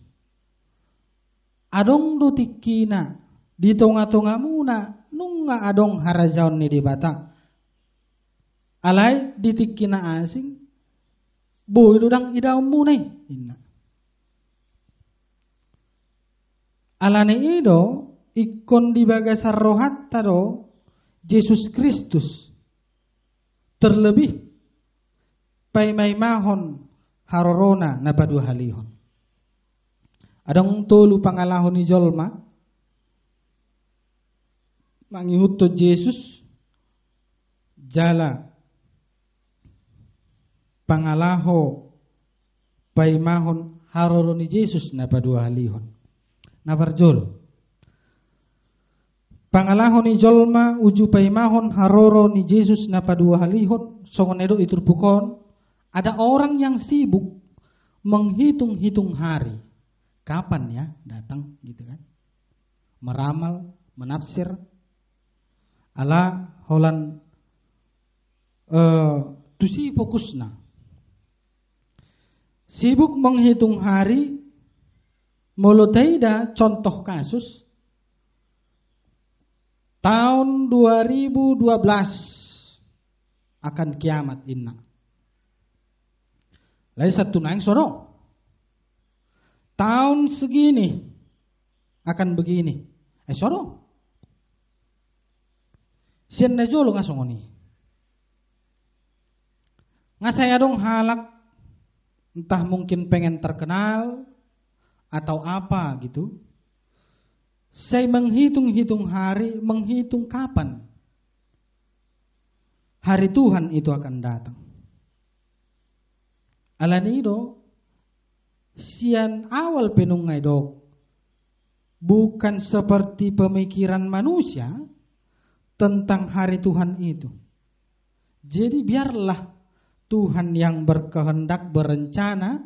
adong do tikina di tonga-tonga muna nunga adong harajaon ni di bata. Alai ditikina asing boy dudang idaw munay inna. Alane ido ikon di bagasar rohat tado Yesus Kristus terlebih paimay mahon harorona na badu halihon. Adang tolu pangalahon ni jolma mangihut to Yesus jala pangalaho paimahon haroro ni Yesus na padua halihon. Na parjol. Pangalaho ni jolma uju paimahon haroro ni Yesus na padua halihon. Songon edo iturbukon. Ada orang yang sibuk menghitung-hitung hari. Kapan ya datang gitu kan. Meramal, menafsir. Ala holan tusi fokusna. Sibuk menghitung hari, mulutaida contoh kasus tahun 2012 akan kiamat inna. Lain satu naing soro. Tahun segini akan begini. Soro. Sian na jolo ngasongoni. Ngasaya dong halak entah mungkin pengen terkenal atau apa gitu. Saya menghitung-hitung hari, menghitung kapan hari Tuhan itu akan datang. Alanido sian awal penungai dok bukan seperti pemikiran manusia tentang hari Tuhan itu. Jadi biarlah Tuhan yang berkehendak berencana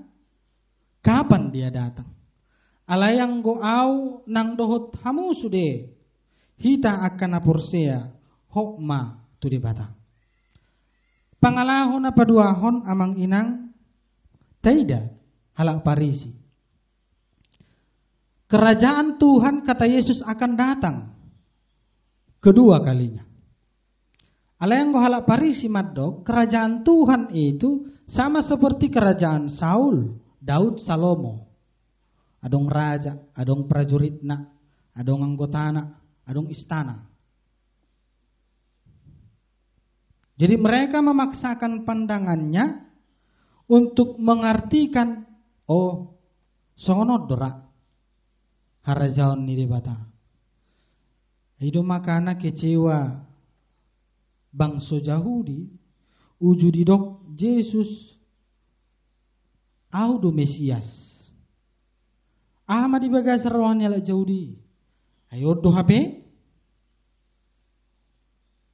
kapan dia datang. Alayang go au nang dohot hamu sude hita akan apursea hokma tu di bata. Pangalahon apa duahon amang inang taida halak Parisi. Kerajaan Tuhan kata Yesus akan datang kedua kalinya. Alayang go halak Parisi maddo, kerajaan Tuhan itu sama seperti kerajaan Saul, Daud, Salomo. Adong raja, adong prajuritna, adong anggotana, adong istana. Jadi mereka memaksakan pandangannya untuk mengartikan, oh, songonod dora harajaon ni debata. Hidup makana kecewa bangsa Yahudi uju didok Yesus audo Mesias. Ahmad ibaga sarwan yala Yahudi. Ayo do hape.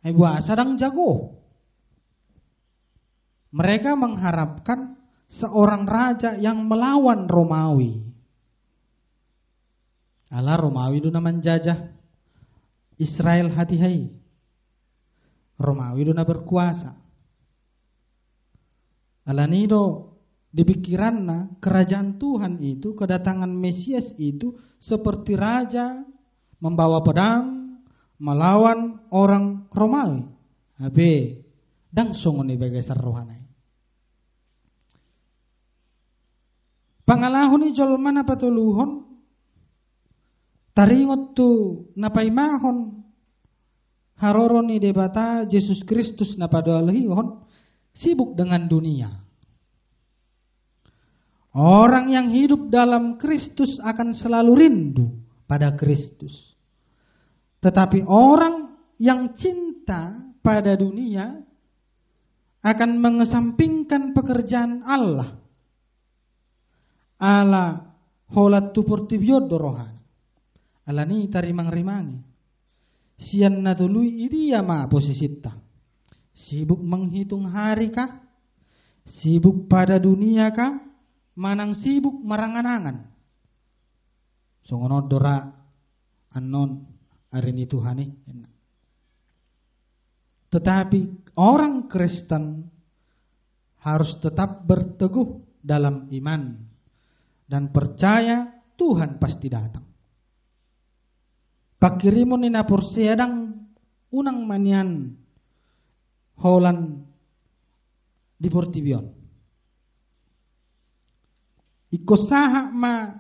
Ay buah sadang jago. Mereka mengharapkan seorang raja yang melawan Romawi. Ala Romawi itu naman jajah Israel hati-hai. Romawi itu na berkuasa. Alanido di pikiranna kerajaan Tuhan itu, kedatangan Mesias itu seperti raja membawa pedang melawan orang Romawi. Habe dang songon ibagai sarrohanay. Pangalahon ijol mana patuluhon taringot tu napaimahon haroron ni debata Yesus Kristus napadalihon sibuk dengan dunia. Orang yang hidup dalam Kristus akan selalu rindu pada Kristus. Tetapi orang yang cinta pada dunia akan mengesampingkan pekerjaan Allah. Ala holat tu portibiod dorohan. Ala ni tarimang-rimangi. Sian na tuluy idiya ma posisita. Sibuk menghitung hari kah? Sibuk pada dunia kah? Manang sibuk marangan-angan. Songono dora anon arini Tuhani. Tetapi orang Kristen harus tetap berteguh dalam iman dan percaya Tuhan pasti datang. Pakirimun ina porsiadang unang manian holan di Portibion. Ikosaha ma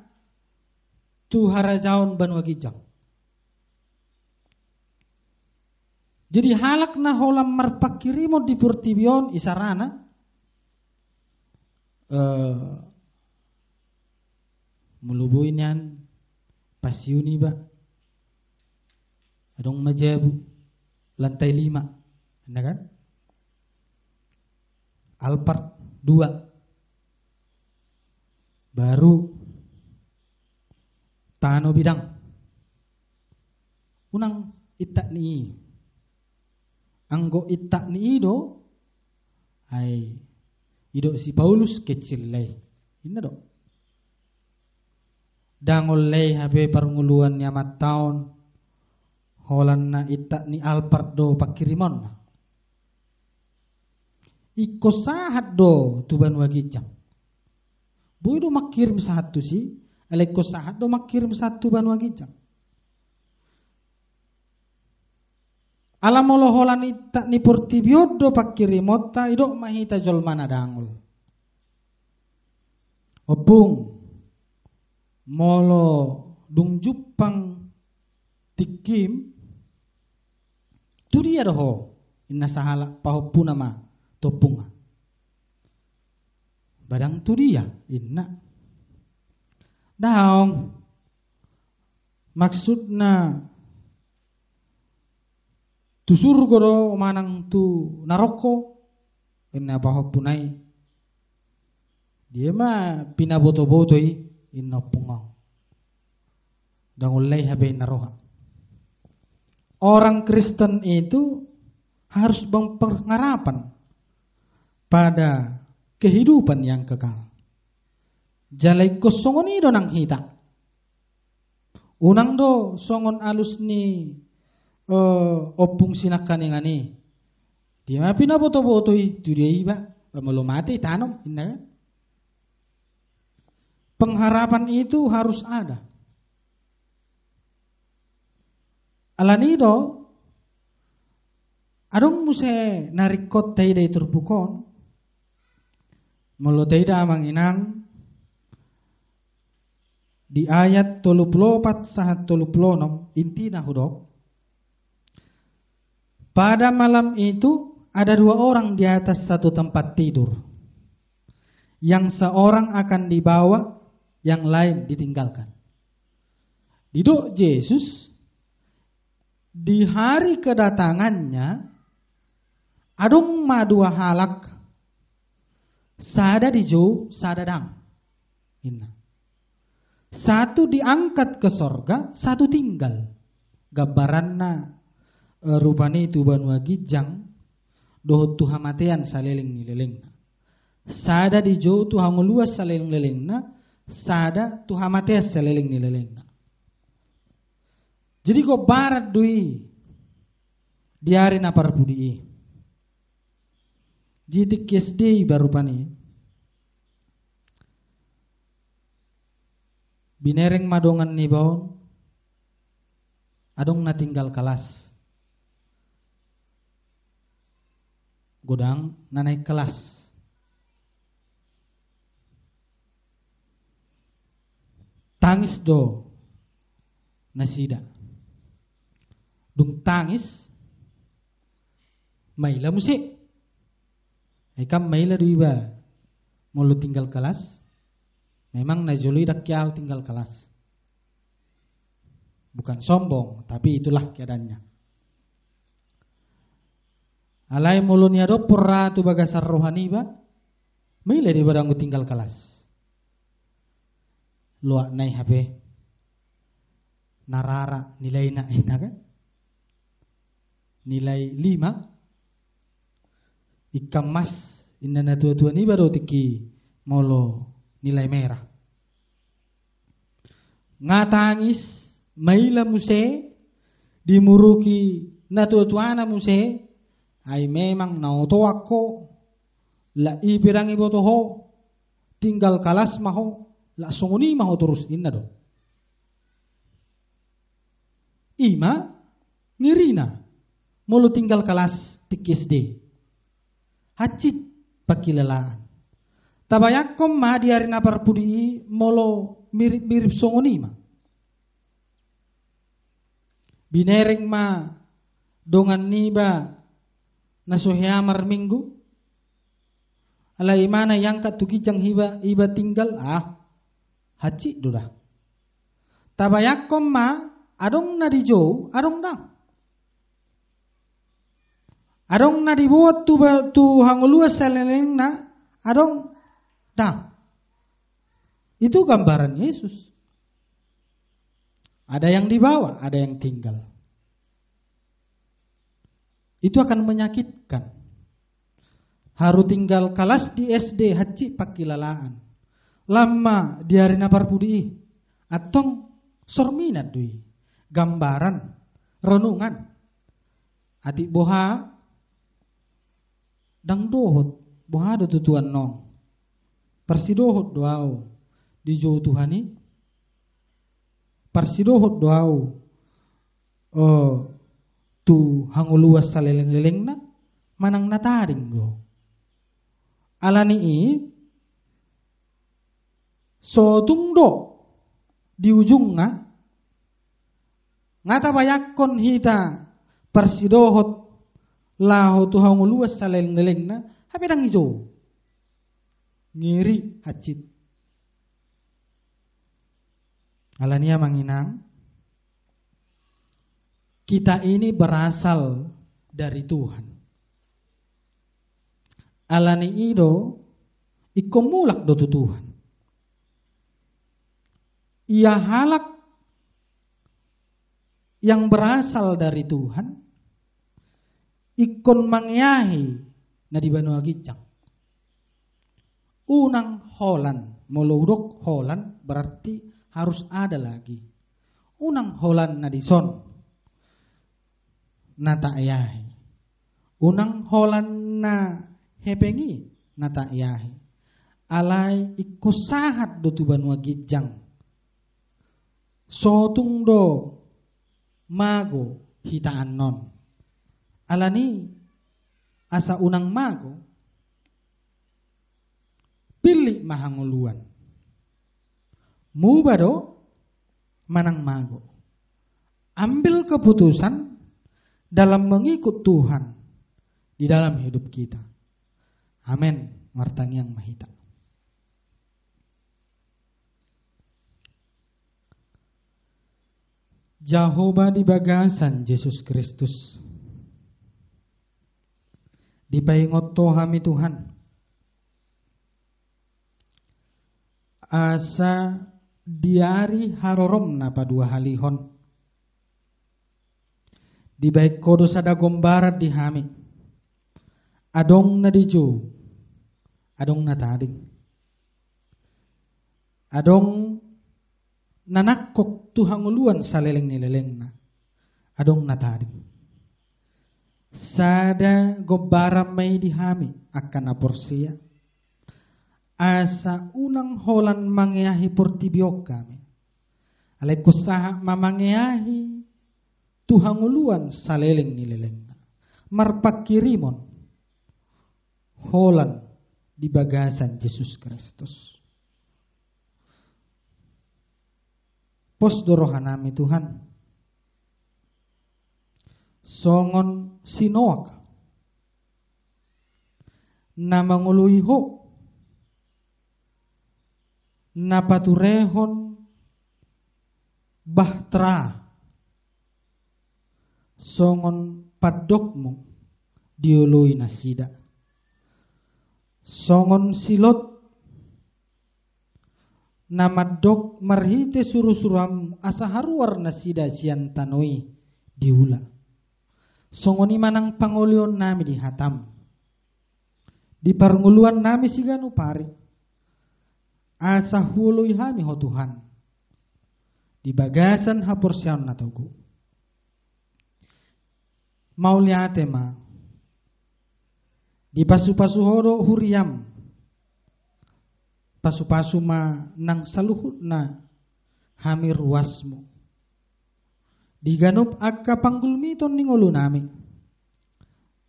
tu harajaon banwa gijang. Jadi halak na holam marpakirimo di Portibion isarana mulubuin yan pasyuni ba adong majabu lantai 5 anda kan Alphard 2 baru tano bidang unang itak ni anggo itak ni ido ay ido si Paulus kecil lay ina do dangol lay habe parnguluan nyamat taon holan na itak ni Alphard do pakirimon iko sahat do tuban wagijang boy do makirim satu si alay ko sahat do makirim satu ban wagijang alam molo holan itak ni Portibion do pakirimota ido mahita jol mana dangol opung molo dung jupang tikim tu dia doho inna sahala pahopuna ma topunga badang tu dia inna daong maksudna tu surga do manang tu naroko inna pahopunai dia ma pinaboto-botoi inna pungau dangulai habe naroha. Orang Kristen itu harus berpengharapan pada kehidupan yang kekal. Jalai ko songon ido nang hita. Unang do songon alus ni opung sinakan yang ani. Di ma pinaboto-botoi tu dia iba melomati tanom inna. Pengharapan itu harus ada. Alanido adong muse narikot tayo day turbukon mulo tayo da manginang di ayat 34 sahat 36 inti na hudok pada malam itu ada 2 orang di atas satu tempat tidur yang seorang akan dibawa yang lain ditinggalkan. Diduk Yesus di hari kedatangannya adong madua halak sada dijo sada dang inna satu diangkat ke sorga satu tinggal gambaranna rupani itu banua gijang doh tuha matean saliling nililingna sada dijo tuha nguluas saliling lilingna sada tuha mateas saliling nililingna. Jadi ko barat dui diari na parpudi. Jadi kesde baru pani. Binereng madongan ni baon. Adong na tinggal kelas. godang na naik kelas. Tangis do nasida. Dung tangis maila musik. Ikam maila duiba mulu tinggal kelas. Memang najului dak kiau tinggal kelas. Bukan sombong, tapi itulah keadaannya. Alai mulunya do pura tu bagasar rohani ba. Maila di badangku tinggal kelas. Luak nai HP. Narara nilai na kan? Nilai 5. Ikam mas inna na tua-tua ni baru tiki molo nilai merah. Ngatangis maila muse dimuruki na tua-tua na muse ay memang nauto ako la ibirang ibotoho tinggal kalas maho la songoni maho terus inna do. Ima ngirina mulu tinggal kelas TKSD. Hacit pakilalaan. Tabayak ma di hari napar pudi molo mirip-mirip songoni ma. Binereng ma dongan niba nasuhyamar minggu. Alai mana yang katukijang iba tinggal hacit dudah. Tabayak ma adong na dijo, adong dang. Adong na dibuat tu hanguluas seleleng na, adong dang. Itu gambaran Yesus. Ada yang dibawa, ada yang tinggal. Itu akan menyakitkan. Haru tinggal kelas di SD haji pakilalaan. Lama di hari napar pudi. Atong sorminat dui. Gambaran, renungan. Adik boha dang dohot, boha do tutuan nong. Persidohot doau di jauh Tuhani. Persidohot doau tu hanguluas saleleng-leleng na manang nataring do. Alani so tungdo di ujung ngata bayakon hita persidohot laho tuhang luas saleng-leleng na hape dang ijo ngiri hacit. Alania manginang kita ini berasal dari Tuhan. Alani ido ikomulak do Tuhan. Ia halak yang berasal dari Tuhan ikon mangyahi na di Banua Gicang. Unang holan, molurok holan berarti harus ada lagi. Unang holan na di son na ta'yahi. Unang holan na hepengi na ta'yahi. Alay ikusahat do tu Banua Gicang. Sotung do mago hitaan non. Alani asa unang mago pilih mahanguluan. Mubado manang mago. Ambil keputusan dalam mengikut Tuhan di dalam hidup kita. Amin. Martang yang mahita. Jehovah di bagasan Yesus Kristus. Dipaingot tohami Tuhan. Asa diari harorom na padua halihon. Dibaik kodo sada gombarat dihami. Adong na dijo. Adong na tading. Adong nanakok tuhanguluan sa leleng-nileleng na. Adong nataring. Sada gobara may dihami akan aporsiya. Asa unang holan mangyahi portibiyok kami. Alay kusaha mamangyahi tuhanguluan sa leleng-nileleng na. Marpakirimon. holan di bagasan Yesus Kristus. Pos dorohanami Tuhan. Songon sinoak na manguluiho na paturehon bahtra songon padokmu diului nasida. Songon silot na madok marhite surusuram asaharuar nasida sian tanoi diula. Songon imanang pangolion nami di hatam. Di parnguluan nami siganu pari. Asa hului hami ho Tuhan. Di bagasan haporsian natogu. Mauliate ma. Di pasu-pasu horo huriam. Pasu-pasu ma nang saluhut na hami ruasmu. Diganup akka panggulmiton ningolu nami.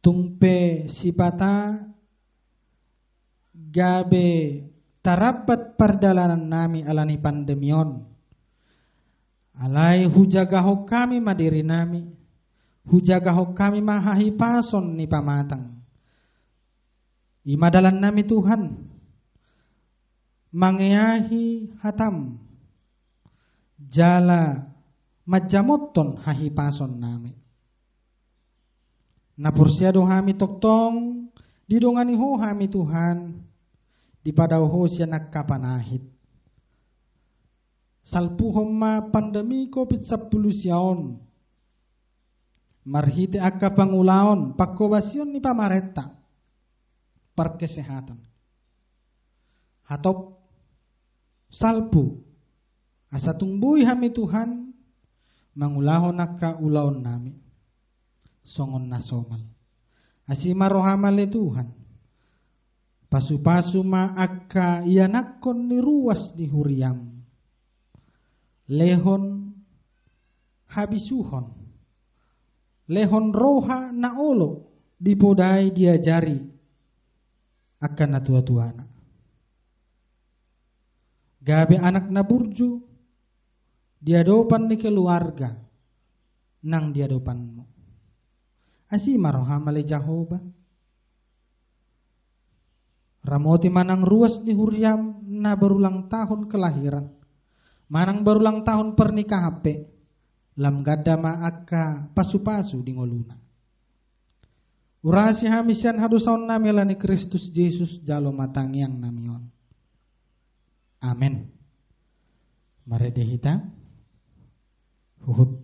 Tungpe sipata gabe tarapat pardalanan nami alani pandemion. Alai hujagaho kami madiri nami. Hujagaho kami mahahipason ni pamatang. Imadalan nami Tuhan. Mangeyahi hatam. Jala majamoton hahipason nami. Napursiado hami toktong didongani ho hami Tuhan dipadaw ho siya nagkapanahit. Salpuhom ma pandemi COVID-19 siyaon. Marhite akka pangulaon pagkobasyon ni pamareta par kesehatan. Hatop salpu asa tungbuy hami Tuhan mangulahon akka ulaon nami. Songon nasomal. Asima rohamale Tuhan. Pasu-pasu ma akka ianakon ni ruas di huriam. Lehon habisuhon. Lehon roha na olo dipodai diajari akan natua-tuana. Gabe anak na burju diadopan ni keluarga nang diadopanmu. Asima rohamale Jehovah. Ramoti manang ruas di huriam na berulang tahun kelahiran. Manang berulang tahun pernikah hape. Lam gadama akka pasu-pasu di ngoluna. Urasi hamisan hadusaon nami lani Kristus Yesus jalo matang yang namion. Amin. Marede hita huhut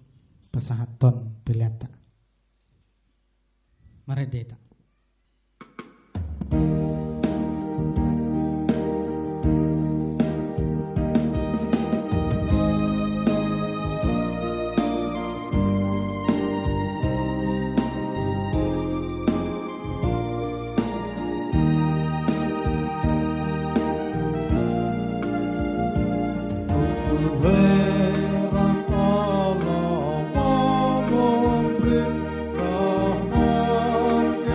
pesahaton pilata. Marede hita. Allah memberi rahmat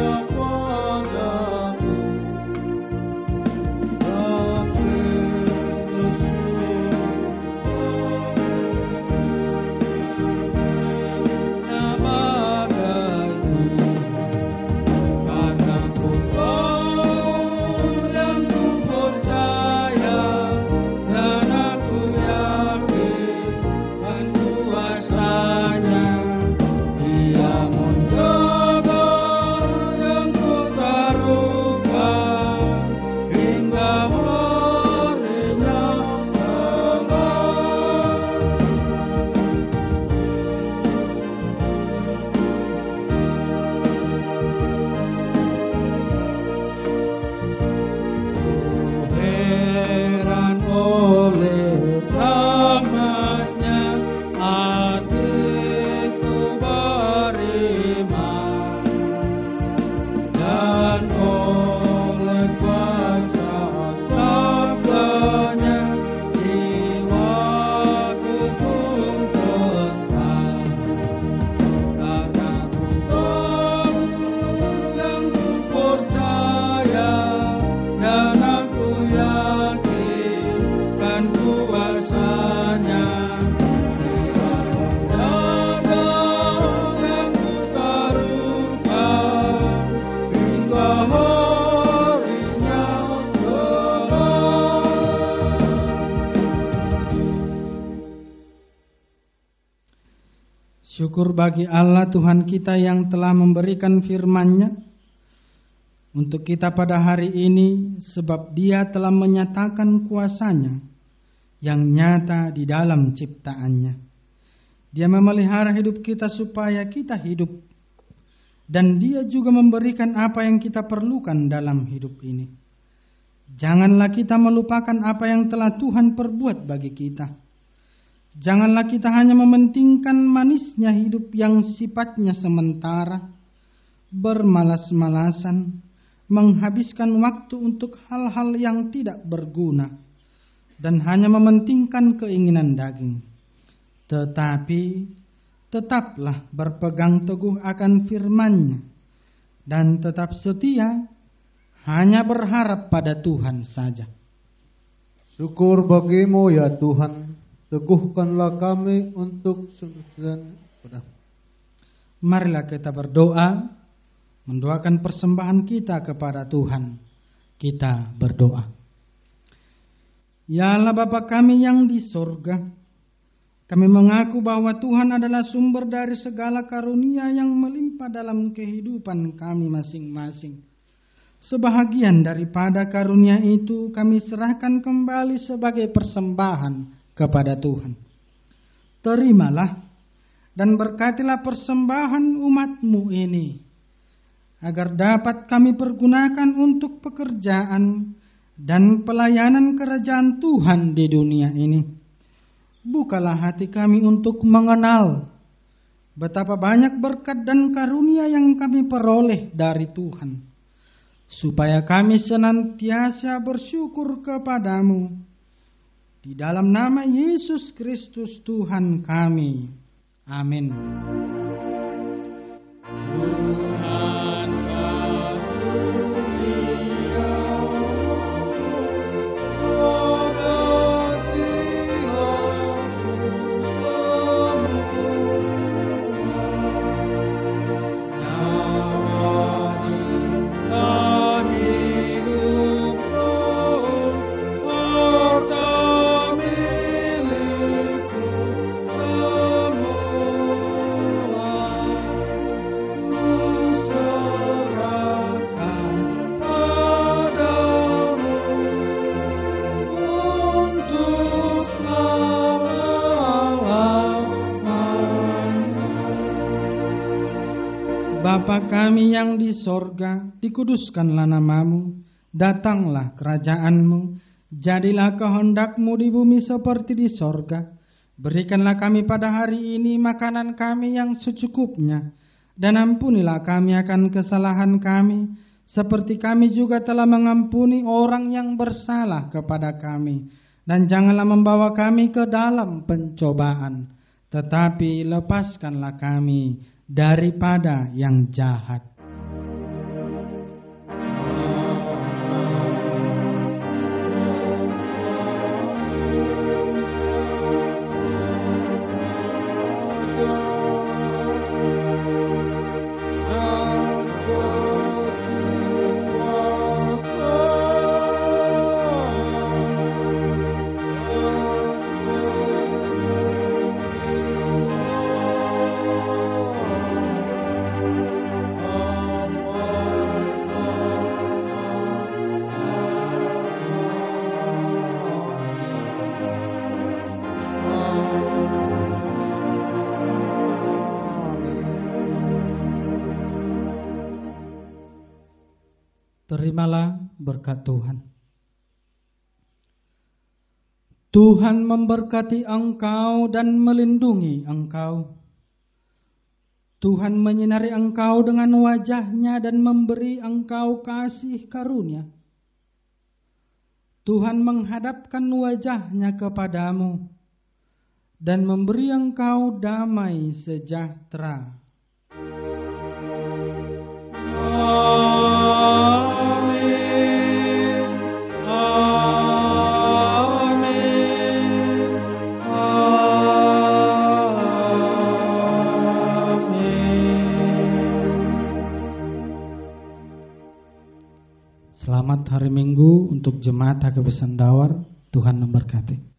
Syukur bagi Allah Tuhan kita yang telah memberikan firman-Nya untuk kita pada hari ini, sebab Dia telah menyatakan kuasa-Nya yang nyata di dalam ciptaannya. Dia memelihara hidup kita supaya kita hidup, dan Dia juga memberikan apa yang kita perlukan dalam hidup ini. Janganlah kita melupakan apa yang telah Tuhan perbuat bagi kita. Janganlah kita hanya mementingkan manisnya hidup yang sifatnya sementara, bermalas-malasan, menghabiskan waktu untuk hal-hal yang tidak berguna, dan hanya mementingkan keinginan daging. Tetapi tetaplah berpegang teguh akan firman-Nya, dan tetap setia, hanya berharap pada Tuhan saja. Syukur bagimu ya Tuhan, teguhkanlah kami untuk Marilah kita berdoa, mendoakan persembahan kita kepada Tuhan. Kita berdoa. Ya Allah Bapa kami yang di sorga, kami mengaku bahwa Tuhan adalah sumber dari segala karunia yang melimpah dalam kehidupan kami masing-masing. Sebahagian daripada karunia itu kami serahkan kembali sebagai persembahan kepada Tuhan. Terimalah dan berkatilah persembahan umat-Mu ini, agar dapat kami pergunakan untuk pekerjaan dan pelayanan kerajaan Tuhan di dunia ini. Bukalah hati kami untuk mengenal betapa banyak berkat dan karunia yang kami peroleh dari Tuhan, supaya kami senantiasa bersyukur kepadamu. Di dalam nama Yesus Kristus Tuhan kami. Amin. Bapa kami yang di sorga, dikuduskanlah namamu, datanglah kerajaan-Mu, jadilah kehendak-Mu di bumi seperti di sorga. Berikanlah kami pada hari ini makanan kami yang secukupnya, dan ampunilah kami akan kesalahan kami, seperti kami juga telah mengampuni orang yang bersalah kepada kami. Dan janganlah membawa kami ke dalam pencobaan, tetapi lepaskanlah kami daripada yang jahat. Terimalah berkat Tuhan. Tuhan memberkati engkau dan melindungi engkau. Tuhan menyinari engkau dengan wajah-Nya dan memberi engkau kasih karunia. Tuhan menghadapkan wajah-Nya kepadamu dan memberi engkau damai sejahtera. Selamat hari Minggu untuk jemaat HKBP Sandawar. Tuhan memberkati.